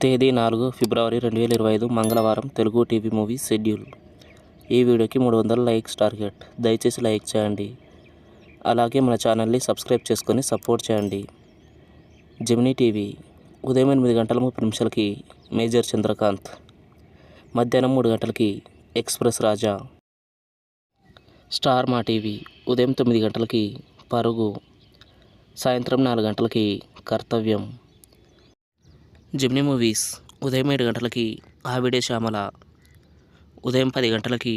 తేదీ 4 ఫిబ్రవరి 2025 మంగళవారం Telugu TV movie schedule. ఈ వీడియోకి 300 లైక్స్ టార్గెట్. దయచేసి లైక్ చేయండి. అలాగే మన ఛానల్ని సబ్స్క్రైబ్ చేసుకొని సపోర్ట్ చేయండి. జెమినీ టీవీ ఉదయం 8 గంటల 30 నిమిషాలకి మేజర్ చంద్రకాంత్, మధ్యాహ్నం 3 గంటలకి ఎక్స్ప్రెస్ రాజా. స్టార్ మా టీవీ ఉదయం 9 గంటలకి పరుగు, సాయంత్రం 4 గంటలకి కర్తవ్యం. జెమినీ మూవీస్ ఉదయం 7 గంటలకి ఆవిడే శ్యామల, ఉదయం 10 గంటలకి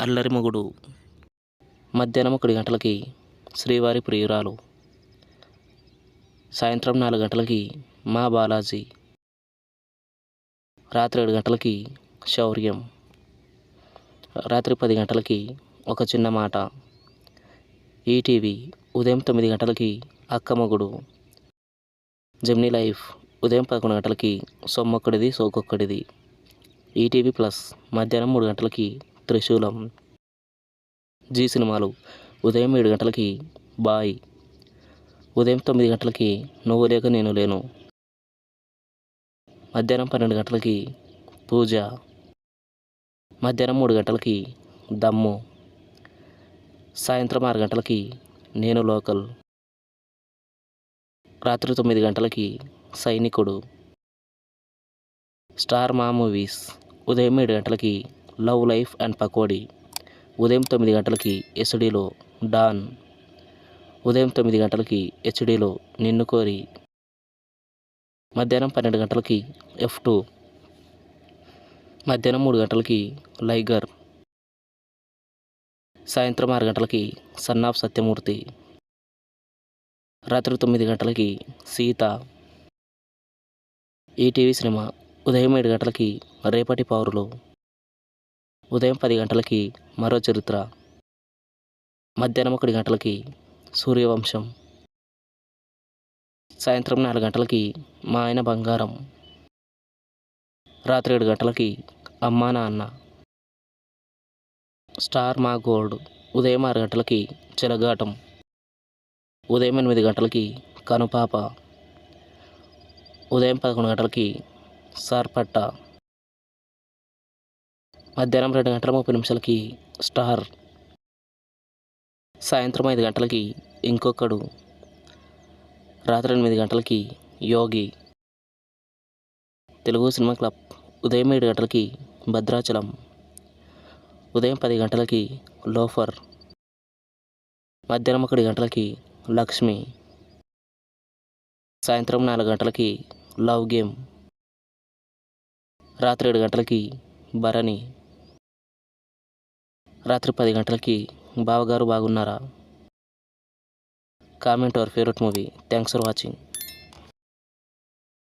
అల్లరి మొగుడు, మధ్యాహ్నం 1 గంటలకి శ్రీవారి ప్రియురాలు, సాయంత్రం 4 గంటలకి మా బాలాజీ, రాత్రి 7 గంటలకి శౌర్యం, రాత్రి 10 గంటలకి ఒక చిన్న మాట. ఈటీవీ ఉదయం 9 గంటలకి అక్క మొగుడు. జెమినీ లైఫ్ ఉదయం 11 గంటలకి సొమ్మొక్కడిది సోకొక్కడిది. ఈటీవీ ప్లస్ మధ్యాహ్నం 3 గంటలకి త్రిశూలం. జీ సినిమాలు ఉదయం 7 గంటలకి బాయ్, ఉదయం 9 గంటలకి నువ్వు లేక నేను లేను, మధ్యాహ్నం 12 గంటలకి పూజ, మధ్యాహ్నం 3 గంటలకి దమ్ము, సాయంత్రం 6 గంటలకి నేను లోకల్, రాత్రి 9 గంటలకి సైనికుడు. స్టార్ మా మూవీస్ ఉదయం 7 గంటలకి లవ్ లైఫ్ అండ్ పకోడీ, ఉదయం 9 గంటలకి హెచ్డీలో డాన్, ఉదయం 9 గంటలకి హెచ్డీలో నిన్ను కోరి, మధ్యాహ్నం 12 గంటలకి F2, మధ్యాహ్నం 3 గంటలకి లైగర్, సాయంత్రం 6 గంటలకి సన్ ఆఫ్ సత్యమూర్తి, రాత్రి 9 గంటలకి సీత. ఈటీవీ సినిమా ఉదయం 7 గంటలకి రేపటి పౌరులు, ఉదయం 10 గంటలకి మరో చరిత్ర, మధ్యాహ్నం 1 గంటలకి సూర్యవంశం, సాయంత్రం 4 గంటలకి మా ఆయన బంగారం, రాత్రి 7 గంటలకి అమ్మా నాన్న. స్టార్ మా గోల్డ్ ఉదయం 6 గంటలకి చెలగాటం, ఉదయం 8 గంటలకి కనుపాప, ఉదయం 11 గంటలకి సార్పట్ట, మధ్యాహ్నం 2 గంటల 30 నిమిషాలకి స్టార్, సాయంత్రం 5 గంటలకి ఇంకొకడు, రాత్రి 8 గంటలకి యోగి. తెలుగు సినిమా క్లబ్ ఉదయం 7 గంటలకి భద్రాచలం, ఉదయం 10 గంటలకి లోఫర్, మధ్యాహ్నం 1 గంటలకి లక్ష్మి, సాయంత్రం 4 గంటలకి లవ్ గేమ్, రాత్రి 7 గంటలకి భరణి, రాత్రి 10 గంటలకి బావగారు బాగున్నారా. Comment your favourite movie. Thanks for watching.